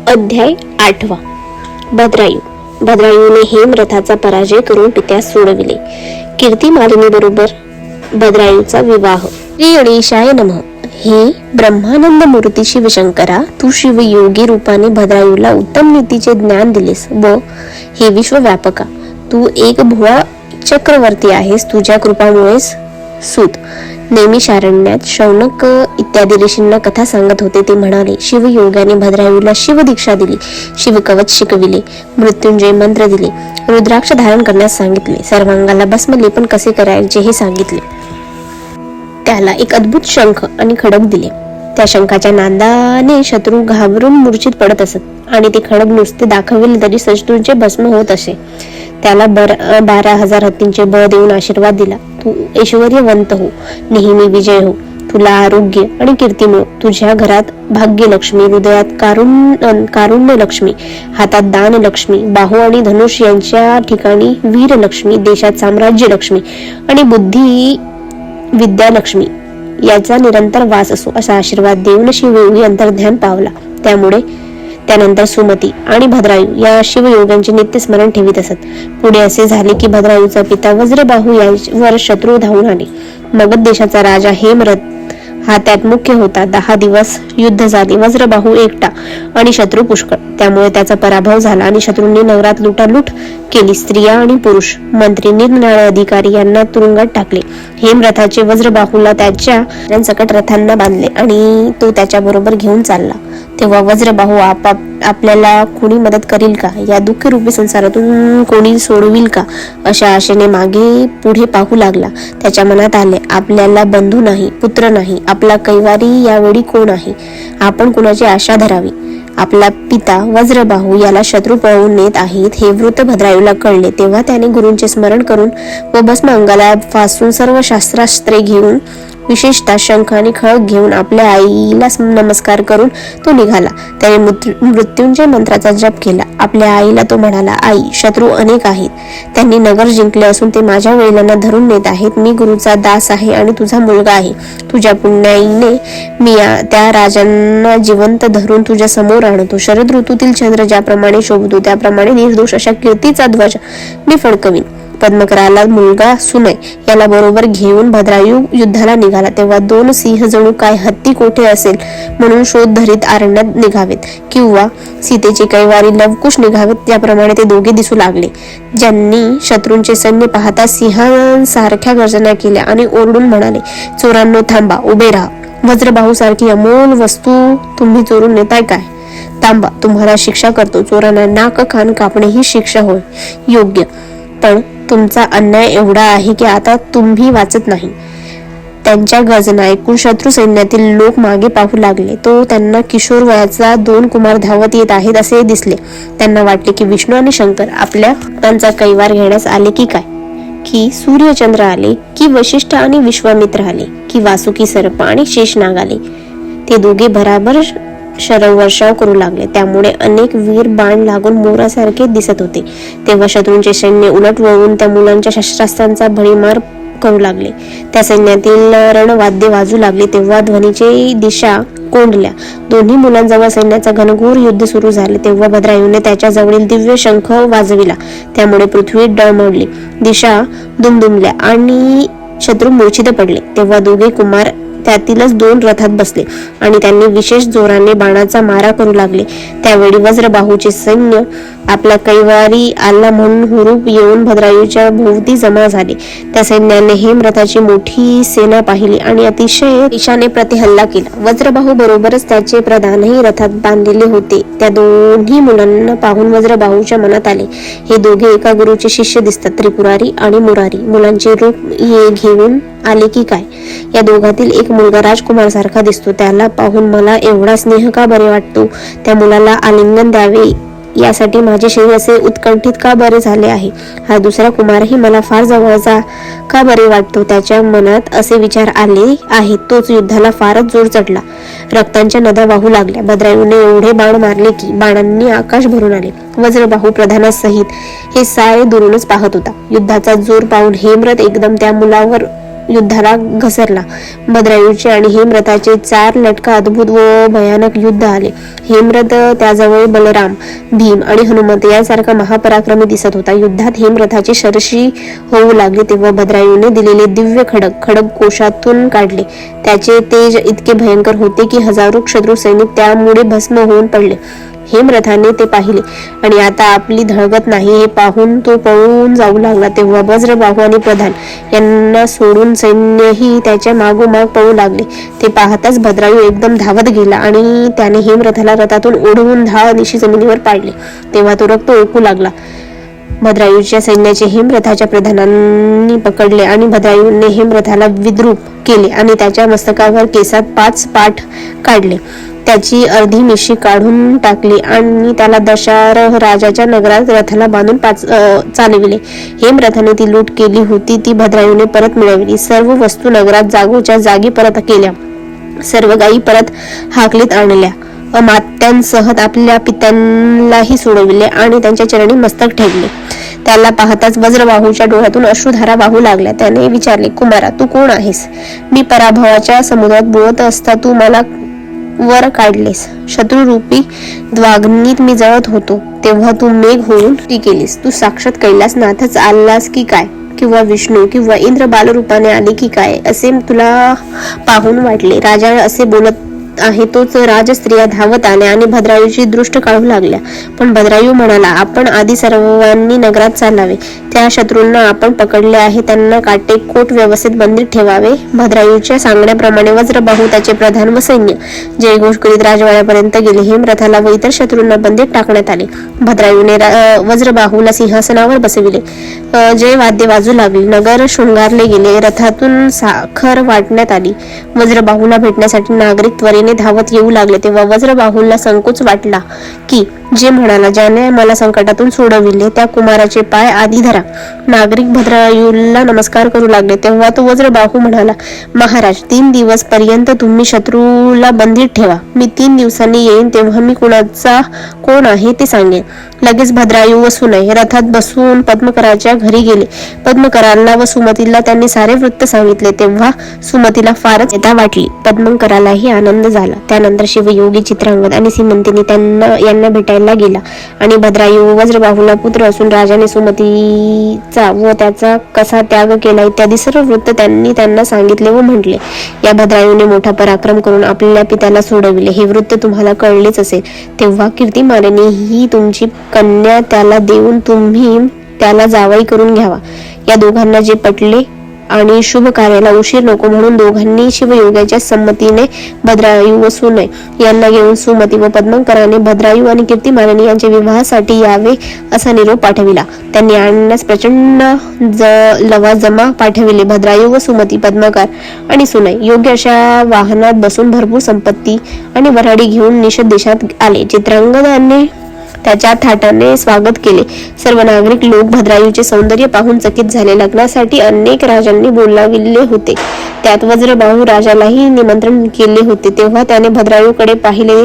अध्याय 8. भद्रायू. भद्रायूने हेमरथाचा पराजय करून पित्यास सोडविले. कीर्तिमालिनी बरोबर भद्रायूचा विवाह. श्री गणेशाय नमः. हे ब्रह्मानंद मूर्ती शिवशंकरा, तू शिवयोगी रूपाने भद्रायूला उत्तम नीतीचे ज्ञान दिलेस व हे विश्वव्यापका, तू एक भुवा चक्रवर्ती आहेस. तुझ्या कृपामुळेच सूत नेहमी शारण्यात शौनक इत्यादी ऋषींना कथा सांगत होते. ते म्हणाले, शिवयोगाने भद्रायूला शिवदीक्षा दिली, शिवकवच शिकविले, मृत्युंजय मंत्र दिले, रुद्राक्ष धारण करण्यास सांगितले, सर्वांगाला भस्म लेपन कसे करायचे हे सांगितले. त्याला एक अद्भुत शंख आणि खडक दिले. त्या शंखाच्या नादाने शत्रू घाबरून मूर्छित पडत असत आणि ते खडक नुसते दाखविले तरी शत्रूंचे भस्म होत असे. त्याला 12,000 हत्तींचे बळ देऊन आशीर्वाद दिला. तू ऐश्वर्यवंत हो, नेहमी विजय हो, तुला आरोग्य आणि कीर्ती मिळो. तुझ्या घरात भाग्यलक्ष्मी, हृदयात कारुण्य लक्ष्मी, हातात दान लक्ष्मी, बाहू आणि धनुष यांच्या ठिकाणी वीरलक्ष्मी, देशात साम्राज्य लक्ष्मी आणि बुद्धी विद्या लक्ष्मी याचा निरंतर वास असो, असा आशीर्वाद देऊन शिवयोगी अंतर्ध्यान पावला. त्यानंतर सुमती आणि भद्रायू या शिवयोगांचे नित्य स्मरण ठेवीत असत. पुढे असे झाले की भद्रायूचा पिता वज्रबाहू यावर शत्रू धावून आले. मगध देशाचा राजा हेमरथ हा त्यात मुख्य होता. 10 दिवस युद्ध झाले. वज्रबाहू एकटा आणि शत्रू पुष्कळ, त्यामुळे त्याचा पराभव झाला आणि शत्रूंनी नगरात लुटालूट केली. स्त्रिया आणि पुरुष, मंत्री, निरनिराळे अधिकारी यांना तुरुंगात टाकले. हेमरथाचे वज्रबाहूला त्याच्या सकट रथांना बांधले आणि तो त्याच्या बरोबर घेऊन चालला. तेव्हा वज्रबाहू आपल्याला कोणी मदत करील का, या दुःखरूपी संसारातून कोणी सोडविल का, अशा आशेने मागे पुढे पाहू लागला. त्याच्या मनात आले, आपल्याला बंधू नाही, पुत्र नाही, आपला कैवारी यावेळी कोण आहे, आपण कुणाची आशा धरावी. आपला पिता वज्रबाहू याला शत्रू पळवून नेत आहेत हे वृत्त भद्रायूला कळले. तेव्हा त्याने गुरूंचे स्मरण करून व भस्म अंगाला फासून सर्व शास्त्रास्त्रे घेऊन, विशेषतः शंख आणि खळग घेऊन आपल्या आईला नमस्कार करून तो निघाला. त्याने मृत्युंजय मंत्राचा जप केला. आपल्या आईला तो म्हणाला, आई, शत्रू अनेक आहेत, त्यांनी नगर जिंकले असून ते माझ्या वडिलांना धरून नेत आहेत. मी गुरुचा दास आहे आणि तुझा मुलगा आहे. तुझ्या पुण्याईने मी त्या राजांना जिवंत धरून तुझ्या समोर आणतो. शरद ऋतूतील चंद्र ज्याप्रमाणे शोभतो त्याप्रमाणे निर्दोष अशा कीर्तीचा ध्वज मी फडकवीन. पद्मकराला मुलगा सुनय याला बरोबर घेऊन भद्रायू युद्धाला निघाला. तेव्हा 2 सिंह जणू काय हत्ती कोठे असेल म्हणून शोध धरीत अरण्यात निघावेत किंवा सीतेचे कैवारी लवकुश निघावेत, त्याप्रमाणे ते दोघे दिसू लागले. ज्यांनी शत्रूंचे सैन्य पाहता सिंहासारख्या गर्जना केल्या आणि ओरडून म्हणाले, चोरांनो थांबा, उभे राहा. वज्रबाहू सारखी अमोल वस्तू तुम्ही चोरून नेताय काय? थांबा, तुम्हाला शिक्षा करतो. चोरांना नाक कान कापणे ही शिक्षा होय योग्य, पण तुमचा अन्याय एवढा आहे की आता तुम्ही वाचत नाही. त्यांच्या गर्जना ऐकून शत्रू सैन्यातील लोक मागे पाहू लागले. तो त्यांना किशोर वयाचा 2 कुमार धावत येत आहेत असे दिसले. त्यांना वाटले की विष्णू आणि शंकर आपल्या भक्तांचा कैवार घेण्यास आले की काय, की सूर्यचंद्र आले, की वशिष्ठ आणि विश्वामित्र आले, की वासुकी सर्प आणि शेषनाग आले. ते दोघे भराभर शरवर्षाव करू लागले. त्यामुळे अनेक वीर बाण लागून मोरासारखे दिसत होते. तेव्हा शत्रूंचे सैन्य उलट वळून त्या मुलांच्या शस्त्रास्त्रांचा भडीमार करू लागले. त्या सैन्यातील रणवाद्य वाजू लागले. तेव्हा ध्वनीची दिशा कोंडल्या. दोन्ही मुलांजवळ सैन्याचा घनघोर युद्ध सुरू झाले. तेव्हा भद्रायूने त्याच्या जवळील दिव्य शंख वाजविला. त्यामुळे पृथ्वी डळमळली, दिशा दुमदुमल्या आणि शत्रू मूर्छित पडले. तेव्हा दोघे कुमार त्यातीलच 2 रथात बसले आणि त्यांनी विशेष जोराने बाणाचा मारा करू लागले. त्यावेळी वज्रबाहूचे सैन्य आपला कैवारी आला म्हणून हुरूप येऊन भद्रायूच्या भोवती जमा झाले. त्या सैन्याने हेमरथाची मोठी सेना पाहिली आणि अतिशय ईशाने प्रतिहल्ला केला. वज्रबाहू बरोबरच त्याचे प्रधानही रथात बांधलेले होते. त्या दोन्ही मुलांना पाहून वज्रबाहूच्या मनात आले, हे दोघे एका गुरुचे शिष्य दिसतात. त्रिपुरारी आणि मुरारी मुलांचे रूप हे घेऊन आले की काय. या दोघातील एक मुलगा राजकुमार सारखा दिसतो. त्याला पाहून मला एवढा स्नेह का बरे वाटतो. त्या मुलाला आलिंगन द्यावे यासाठी माझे शरीर असे उत्कंठित का बरे झाले आहे. हा दुसरा कुमारही मला फार जवळचा का बरे वाटतो. त्याच्या मनात असे विचार आले आहेत. तोच युद्धाला फारच जोर चढला. रक्तांच्या नद्या वाहू लागल्या. भद्रायूने एवढे बाण मारले की बाणांनी आकाश भरून आले. वज्रबाहू प्रधानासहित हे सारे दुरूनच पाहत होता. युद्धाचा जोर पाहून हेमरथ एकदम त्या मुलावर युद्धाला घसरला. भद्रायूचे आणि हेमरथाचे 4 लटका अद्भुत व भयानक युद्ध आले. हेमरथ त्याजवळ बलराम, भीम आणि हनुमंत यासारखा महापराक्रमी दिसत होता. युद्धात हेमरथाची शरशी होऊ लागली तेव्हा भद्रायूने दिलेले दिव्य खडग कोशातून काढले. त्याचे तेज इतके भयंकर होते की हजारो शत्रू सैनिक त्यामुळे भस्म होऊन पडले. हेमरथाने ते पाहिले आणि आता आपली धळगत नाही हे पाहून तो पळून जाऊ लागला. तेव्हा वज्रबाहू आणि प्रधान यांना सोडून सैन्यही त्याच्या मागोमाग पळू लागले. ते पाहताच भद्रायू एकदम धावत गेला आणि त्याने हेमरथाला रथातून ओढवून 10 दिशी जमिनीवर पाडले. तेव्हा तो रक्त ओकू लागला. भद्रायूच्या सैन्याचे हेमरथाच्या प्रधानांनी पकडले आणि भद्रायूने हेमरथाला विद्रूप केले आणि त्याच्या मस्तकावर केसात 5 पाठ काढले. त्याची अर्धी मिशी काढून टाकली आणि त्याला दशारह राजाच्या नगरात रथाला बांधून चालविले. हेमरथाने ती लूट केली होती ती भद्रायूने परत मिळवली. सर्व वस्तू नगरात जागोच्या जागी परत केल्या. सर्व गायी परत हाकलीत आणल्या. अमात्यांसह आपल्या पित्यांनाही सोडविले आणि त्यांच्या चरणी मस्तक ठेवले. त्याला पाहताच वज्रबाहूच्या डोळ्यातून अश्रुधारा वाहू लागल्या. त्याने विचारले, कुमारा, तू कोण आहेस? मी पराभवाच्या समुद्रात बुडत असता तू मला वर काढलेस. शत्रुरूपी द्वाग्नीत मी जळत होतो तेव्हा तू मेघ होऊन ती केलीस. तू साक्षात कैलासनाथच आलास की काय, किंवा विष्णू किंवा इंद्र बालरूपाने आले की काय असे तुला पाहून वाटले. राजा असे बोलत आहे तोच राजस्त्रिया धावत आल्या आणि भद्रायूची दृष्ट काढू लागल्या. पण भद्रायू म्हणाला, आपण आधी सर्वांनी नगरात चालावे. त्या शत्रूंना आपण पकडले आहे त्यांना काटेकोट व्यवस्थित बंदित ठेवावे. भद्रायूच्या सांगण्याप्रमाणे वज्रबाहू, त्याचे प्रधान व सैन्य जयघोष करीत राजवाड्यापर्यंत गेले. हेमरथाला व इतर शत्रूंना बंदित टाकण्यात आले. भद्रायूने वज्रबाहूला सिंहासनावर बसविले. जय वाद्य वाजू लागले. नगर शृंगारले गेले. रथातून साखर वाटण्यात आली. वज्रबाहूला भेटण्यासाठी नागरिक त्वरेने धावत येऊ लागले. तेव्हा वज्रबाहूला संकोच वाटला की जे म्हणाला, ज्याने मला संकटातून सोडविले त्या कुमाराचे पाय आधी धरा. नागरिक भद्रायूला नमस्कार करू लागले. तेव्हा तो वज्रबाहू म्हणाला, महाराज, 3 दिवस पर्यंत तुम्ही शत्रूला बंदित ठेवा. मी 3 दिवसांनी येईन तेव्हा मी कुणाचा कोण आहे ते सांगेन. लगेच भद्रायू व सुनय रथात बसून पद्मकराच्या घरी गेले. पद्मकराला व सुमतीला त्यांनी सारे वृत्त सांगितले. तेव्हा सुमतीला फारच चिंता वाटली. पद्मकरालाही आनंद झाला. त्यानंतर शिवयोगी चित्रांगद आणि सीमंतिनी यांना भेटायला गेला आणि भद्रायू वज्रबाहूला पुत्र असून राजाने सुमतीचा व त्याचा कसा त्याग केला इत्यादी सर्व वृत्त त्यांना सांगितले व म्हटले. या भद्रायूने मोठा पराक्रम करून आपल्या पित्याला सोडविले हे वृत्त तुम्हाला कळलेच असेल. तेव्हा कीर्तिमालिनी ही तुमची कन्या त्याला देऊन तुम्ही त्याला जावई करून घ्यावा. या दोघांना जे पटले आणि शुभ कार्याला उशीर नको म्हणून दोघांनी शिवयोगाच्या संमतीने भद्रायू व सुनय यांना घेऊन सुमती व पद्मकराने भद्रायू आणि कीर्तिमालिनी यांच्या विवाहासाठी यावे असा निरोप पाठविला. त्यांनी आणण्यास प्रचंड लवाजमा पाठविले. भद्रायू व सुमती, पद्मकर आणि सुनय योग्य अशा वाहनात बसून भरपूर संपत्ती आणि वऱ्हाडी घेऊन निषद देशात आले. चित्रांगदाने त्याच्या थाटाने स्वागत केले. सर्व नागरिक लोक भद्रायूचे सौंदर्य पाहून चकित झाले. लग्नासाठी अनेक राजांनी बोलाविले होते. त्यात वज्रबाहू राजालाही निमंत्रण केले होते. तेव्हा त्याने भद्रायूकडे पाहिले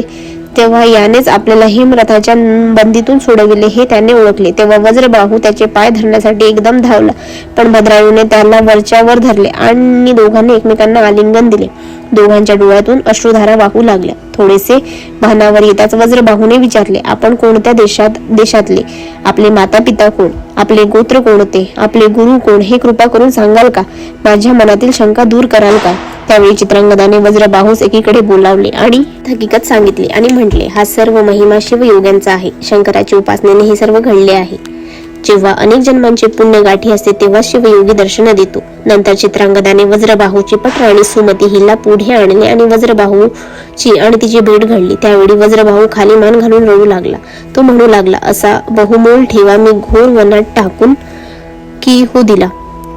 तेव्हा यानेच आपल्याला हेमरथाच्या बंदीतून सोडविले हे त्याने ओळखले. तेव्हा वज्रबाहू त्याचे पाय धरण्यासाठी एकदम धावला, पण भद्रायूने त्याला वरच्यावर धरले आणि दोघांनी एकमेकांना आलिंगन दिले. दोघांच्या डोळ्यातून अश्रुधारा वाहू लागल्या. थोडेसे भानावर येताच वज्रबाहूने विचारले, आपण कोणत्या देशातले? आपले माता पिता कोण? आपले गोत्र कोणते? आपले गुरु कोण? हे कृपा करून सांगाल का? माझ्या मनातील शंका दूर कराल का? त्यावेळी चित्रांगदाने वज्रबाहूस एकीकडे बोलावले आणि हकीकत सांगितली आणि म्हटले, हा सर्व महिमा शिवयोग्यांचा आहे. शंकराच्या उपासनेने हे सर्व घडले आहे. जेव्हा अनेक जन्मांचे पुण्य गाठी असते तेव्हा शिवयोगी दर्शन देतो. नंतर चित्रांगदाने वज्रबाहूची पटराणी सुमती हिला पुढे आणले आणि वज्रबाहूची आणि तिची भेट घडली. त्यावेळी वज्रबाहू खाली मान घालून रडू लागला. तो म्हणू लागला, असा बहुमोल ठेवा मी घोर वनात टाकून की हो दिला.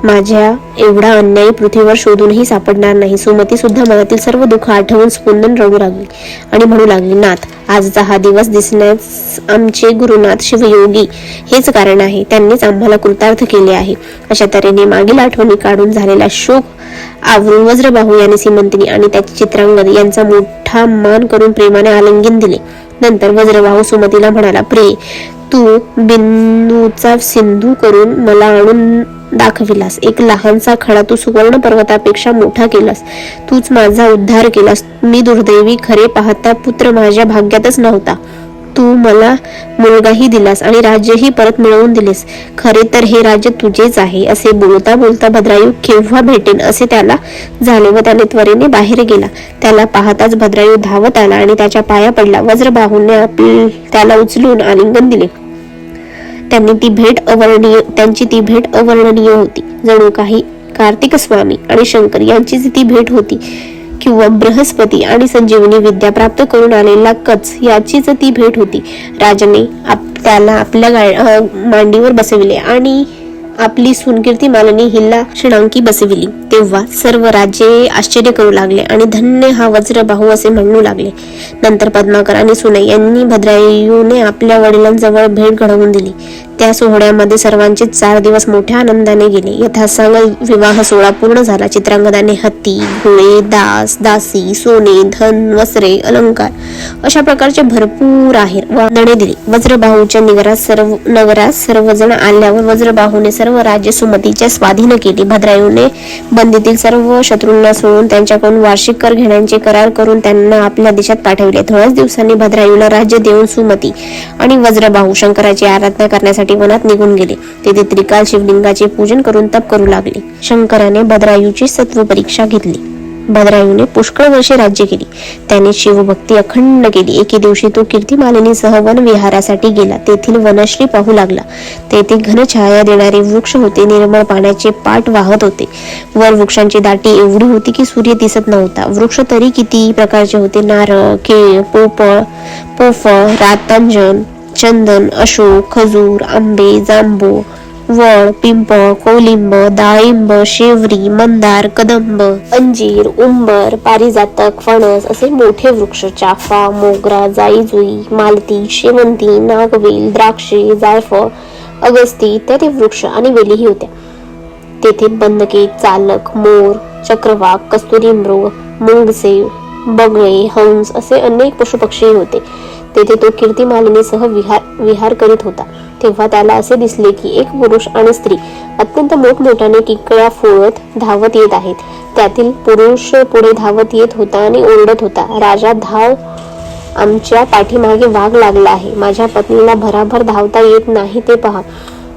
माझ्या एवढा अन्यायी पृथ्वीवर शोधूनही सापडणार नाही. सुमती सुद्धा मनातील सर्व दुःख आठवून स्पंदन रडू लागली आणि म्हणू लागली, नाथ, आजचा हा दिवस दिसण्यास आमचे गुरुनाथ शिवयोगी हेच कारण आहे. त्यांनीच आम्हाला कृतार्थ केले आहे. अशा तऱ्हेने मागील आठवणी काढून झालेला शोक आवरून वज्रबाहू यांनी सीमंतिनी आणि त्याचे चित्रांगद यांचा मोठा मान करून प्रेमाने आलिंगन दिले. नंतर वज्रबाहू सुमतीला म्हणाला, प्रिय, तू बिंदूचा सिंधू करून मला आणून दाखविलास. एक लहानसा खडा तू सुवर्ण पर्वतापेक्षा मोठा केलास. तूच माझा उद्धार केलास. मी दुर्दैवी, खरे पाहता पुत्र माझ्या भाग्यातच नव्हता. तू मला मुलगाही दिलास आणि राज्यही परत मिळवून दिलेस. खरे तर हे राज्य तुझेच आहे. असे बोलता बोलता भद्रायू केव्हा भेटेन असे त्याला झाले व त्याने त्वरेने बाहेर गेला. त्याला पाहताच भद्रायू धावत आला आणि त्याच्या पाया पडला. वज्रबाहूने त्याला उचलून आलिंगन दिले. त्यांची ती भेट अवर्णनीय होती. जणू काही कार्तिक स्वामी आणि शंकर यांचीच ती भेट होती, किंवा बृहस्पती आणि संजीवनी विद्या प्राप्त करून आलेला कच याचीच ती भेट होती. राजाने त्याला आपल्या मांडीवर बसविले आणि आपली सून कीर्तिमालिनी हिला षडांकी बसविली. तेव्हा सर्व राजे आश्चर्य करू लागले आणि धन्य हा वज्रबाहू असे म्हणू लागले. नंतर पद्माकर आणि सुनई यांनी भद्रायूने आपल्या वडिलांजवळ भेट घडवून दिली. त्या सोहळ्यामध्ये सर्वांचे 4 दिवस मोठ्या आनंदाने गेले. यथासांग विवाह सोहळा पूर्ण झाला. चित्रांगदाने हत्ती, घोडे, दास, दासी, सोने, धन, वस्त्रे, अलंकार अशा प्रकारचे भरपूर आहेर व नाणे दिले. वज्रबाहूच्या नगरात सर्वजण आल्यावर वज्रबाहूने सर्व राज्य सुमतीच्या स्वाधीन केली. भद्रायूने बंदीतील सर्व शत्रूंना सोडून त्यांच्याकडून वार्षिक कर घेण्याचे करार करून त्यांना आपल्या देशात पाठविले. थोड्याच दिवसांनी भद्रायूला राज्य देऊन सुमती आणि वज्रबाहू शंकराची आराधना करण्यासाठी वनात निघून गेले. तेथे त्रिकाल शिवलिंगाचे पूजन करून तप करू लागले. शंकराने भद्रायूची सत्व परीक्षा घेतली. भद्रायूने पुष्कळ वर्षे राज्य केली. त्याने शिवभक्ती अखंड केली. एके दिवशी तो कीर्तिमालिनीसह वन विहारासाठी गेला. तेथील वनश्री पाहू लागला. तेथे घन छाया देणारे वृक्ष होते. निर्मळ पाण्याचे पाट वाहत होते. वर वृक्षांची दाटी एवढी होती की सूर्य दिसत नव्हता. वृक्ष तरी किती प्रकारचे होते. नारळ, केळ, पोफळ, रातांजन, चंदन, अशोक, खजूर, आंबे, जांबू, वड, पिंपळ, कोलिंब, डाळिंब, शेवरी, मंदार, कदंब, अंजीर, उंबर, पारिजातक, फणस असे मोठे वृक्ष, चाफा, मोगरा, जाईजुई, मालती, शेवंती, नागवेल, द्राक्षे, जायफळ, अगस्ती इत्यादी वृक्ष आणि वेलीही होत्या. तेथे बंदके, चालक, मोर, चक्रवाक, कस्तुरी मृग, मुंगसे, बगळे, हंस असे अनेक पशुपक्षी होते. तेथे तो कीर्तिमालिनीसह विहार करीत होता. तेव्हा त्याला असे दिसले की एक पुरुष आणि स्त्री अत्यंत मोठमोठ्याने किकळ्या फोळत धावत येत आहेत. त्यातील पुरुष पुढे धावत येत होता आणि ओरडत होता, राजा धाव, आमच्या पाठीमागे वाघ लागला आहे. माझ्या पत्नीला भराभर धावता येत नाही ते पहा.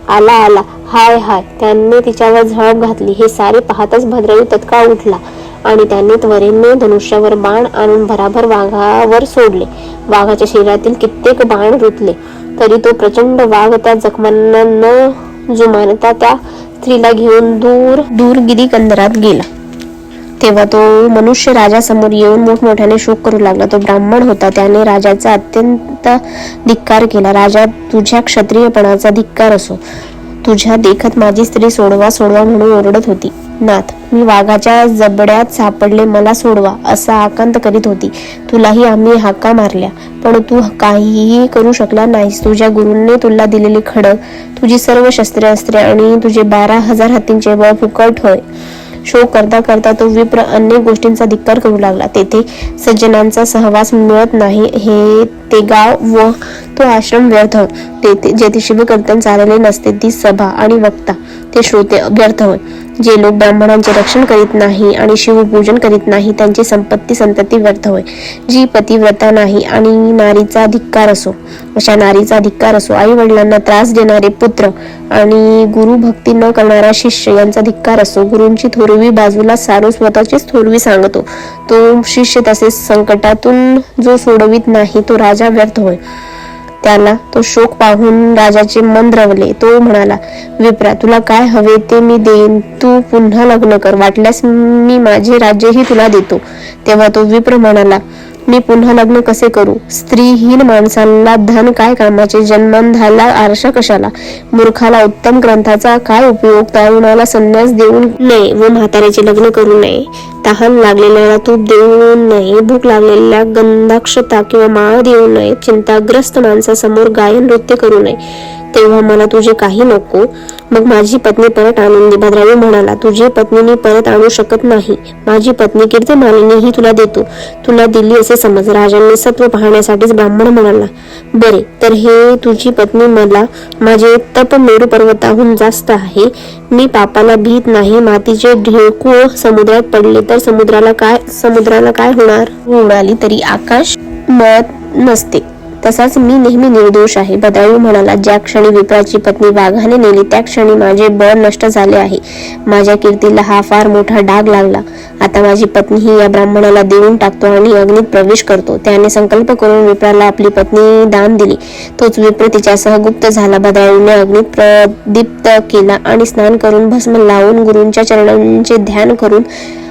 आला आला, हाय हाय. त्याने तिच्यावर झळप घातली. हे सारे पाहताच भद्रायू तत्काळ उठला आणि त्याने त्वरेने धनुष्यावर बाण आणून भराभर वाघावर सोडले. वाघाच्या शरीरातील कित्येक बाण रुतले तरी तो प्रचंड वाघ त्या जखमांना न जुमानता त्या स्त्रीला घेऊन दूर गिरीकंदरात गेला. तेव्हा तो मनुष्य राजासमोर येऊन मोठमोठ्याने शोक करू लागला. तो ब्राह्मण होता. त्याने राजाचा अत्यंत धिक्कार केला. राजा, तुझ्या क्षत्रियपणाचा धिक्कार असो. तुझ्या देखत माझी स्त्री सोडवा सोडवा म्हणून ओरडत होती. नाथ, मी वाघाच्या जबड्यात सापडले, मला सोडवा असा आकांत करीत होती. तुलाही आम्ही हाका मारल्या पण तू काहीही करू शकला नाहीस. तुझ्या गुरूंनी तुला दिलेले खडग, तुझी सर्व शस्त्रे आणि तुझे 12,000 हत्तींचे बळ फुकट होय. शोक करता करता तो विप्र अनेक गोष्टींचा धिक्कार करू लागला. तेथे सज्जनांचा सहवास मिळत नाही हे ते गाव व तो आश्रम व्यर्थ होय. जेथे शिवकीर्तन चालले नसते ती सभा आणि वक्ता ते श्रोते व्यर्थ होय. जे लोक ब्राह्मणांचे रक्षण करीत नाही आणि शिवपूजन करीत नाही त्यांची संतती व्यर्थ होय. जी पतिव्रता नाही आणि नारीचा धिक्कार असो, अशा नारीचा धिक्कार असो. आई वडिलांना त्रास देणारे पुत्र आणि गुरु भक्ती न करणारा शिष्य यांचा धिक्कार असो. गुरूंची थोरवी बाजूला सारून स्वतःचीच थोरवी सांगतो तो शिष्य, तसेच संकटातून जो सोडवित नाही तो राजा व्यर्थ होय. त्याला तो शोक पाहून राजाचे मन द्रवले. तो म्हणाला, विप्रा, तुला काय हवे ते मी देईन. तू पुन्हा लग्न कर, वाटल्यास मी माझे राज्यही तुला देतो. तेव्हा तो विप्र म्हणाला, मी पुन्हा लग्न कसे करू? स्त्रीहीन माणसाला धन काय कामाचे? जन्मांधाला आरशा कशाला? मूर्खाला उत्तम ग्रंथाचा काय उपयोग? तरुणाला संन्यास देऊ नये व म्हाताऱ्याचे लग्न करू नये. तहान लागलेल्याला तूप देऊ नये. भूक लागलेल्या गंधाक्षता किंवा माळ देऊ नये. चिंताग्रस्त माणसासमोर गायन नृत्य करू नये. तेव्हा मला तुझे काही नको, मग माझी पत्नी परत आणून दे. भद्रायू म्हणाला, तुझी पत्नी मी परत आणू शकत नाही. माझी पत्नी कीर्तिमालिनी ही तुला देतो. तुला दिली असे समज. राजांनी सत्व पाहण्यासाठीच ब्राह्मण म्हणाला, बरे, तर हे तुझी पत्नी मला माझे तप मेरू पर्वताहून जास्त आहे. मी पापाला भीत नाही. मातीचे ढेकूळ समुद्रात पडले तर समुद्राला काय होणार? उडाली तरी आकाश मत नसते. तसाच मी नेहमी निर्दोष आहे. भद्रायू म्हणाला, ज्या क्षणी विप्राची पत्नी वाघाने नेली त्या क्षणी माझे बळ नष्ट झाले आहे. माझ्या कीर्तीला हा फार मोठा डाग लागला. आता माझी पत्नी ही या ब्राह्मणाला देऊन टाकतो आणि अग्नीत प्रवेश करतो. त्याने संकल्प करून विप्राला आपली पत्नी दान दिली. तोच विप्र तिच्यासह गुप्त झाला. भद्रायूने अग्नीत प्रदीप्त केला आणि स्नान करून भस्म लावून गुरूंच्या चरणांचे ध्यान करून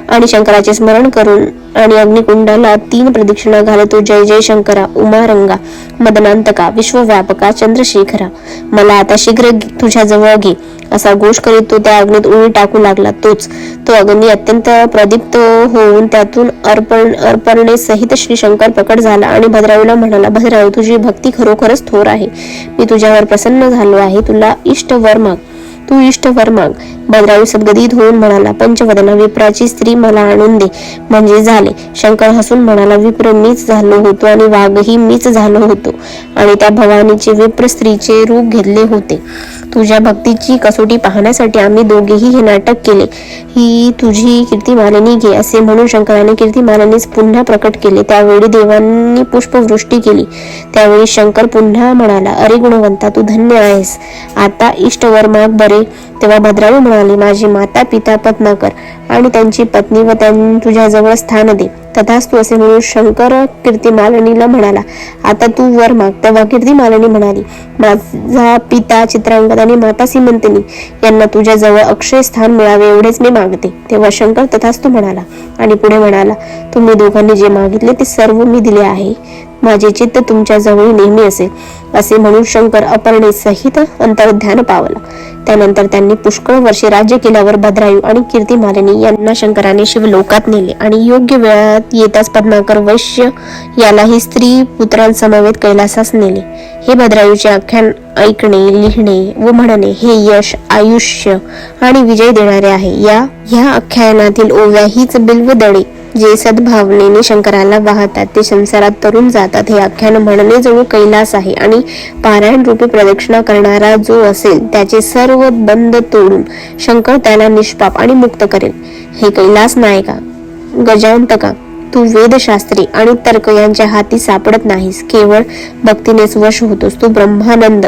आणि शंकराचे स्मरण करून आणि अग्निकुंडाला 3 प्रदक्षिणा घालतो. जय जय शंकरा, उमारंगा, मदनांतका, विश्वव्यापका, चंद्रशेखरा, मला आता शीघ्र तुझ्या जवळ घे, असा घोष करीत तो त्या अग्नीत उडी टाकू लागला. तो अग्नी अत्यंत प्रदीप्त होऊन त्यातून अर्पणे सहित श्री शंकर प्रकट झाला आणि भद्रायूला म्हणाला, भद्रायू, तुझी भक्ती खरोखरच थोर आहे. मी तुझ्यावर प्रसन्न झालो आहे. तुला इष्टवर माग, तू इष्टवर माग. भद्रायू सद्गदित होऊन म्हणाला, पंचवदना, विप्राची स्त्री मला आणून दे म्हणजे झाले. शंकर हसून म्हणाला, विप्र मीच झालो होतो आणि वाघही मीच झालो होतो आणि त्या भवानीचे विप्र स्त्रीचे रूप घेतले होते. तुझ्या भक्तीची कसोटी पाहण्यासाठी आम्ही दोघेही हे नाटक केले. ही तुझी कीर्तिमालिनी घे, असे म्हणून शंकराने कीर्तिमालिनीस पुन्हा प्रकट केले. त्यावेळी देवांनी पुष्पवृष्टी केली. त्यावेळी शंकर पुन्हा म्हणाला, अरे गुणवंता, तू धन्य आहेस. आता इष्टवर माग बरे. तेव्हा भद्रायू म्हणाले, माझी माता पिता पत्नाकर आणि त्यांची पत्नी व तुझ्या जवळ स्थान दे. तथास्तु असे म्हणून शंकर कीर्तिमालिनीला म्हणाला, आता तू वर माग. तेव्हा कीर्तिमालिनी म्हणाली, माझा पिता चित्रांगद आणि माता सीमंतिनी यांना तुझ्या जवळ अक्षय स्थान मिळावे एवढेच मी मागते. तेव्हा शंकर तथास्तु म्हणाला आणि पुढे म्हणाला, तुम्ही दोघांनी जे मागितले ते सर्व मी दिले आहे. माझे चित्त तुमच्या जवळ नेहमी असेल. असे म्हणून शंकर अपर्णे सहित अंतर्ध्यान पावला. त्यानंतर त्यांनी पुष्कळ वर्षे राज्य केल्यावर भद्रायू आणि कीर्तिमालिनी यांना शंकराने शिवलोकात नेले आणि योग्य वेळात येताच पद्माकर वैश्य यालाही स्त्री पुत्रांसमवेत कैलासास नेले. हे भद्रायूचे आख्यान ऐकणे, लिहिणे व म्हणणे हे यश, आयुष्य आणि विजय देणारे आहे. ह्या आख्यानातील ओव्या हीच बिल्वदळे जे सद्भावनेने शंकराला वाहतात ते संसारात तरून जातात. हे आख्यान म्हणणे जणू कैलास आहे आणि पारायण रूपी प्रदक्षिणा करणारा जो असेल त्याचे सर्व बंध तोडून शंकर त्याला निष्पाप आणि मुक्त करेल. हे कैलास नायका, गजांतका, तू वेदशास्त्री आणि तर्क यांच्या हाती सापडत नाहीस. केवळ भक्तीनेच वश होतोस. तू ब्रह्मानंद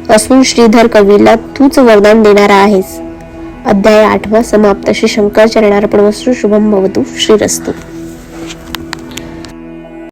असून श्रीधर कवीला तूच वरदान देणारा आहेस. अध्याय 8 समाप्त. श्री शंकर चरणार्पणमस्तु. शुभम भवतु. श्रीरस्तु.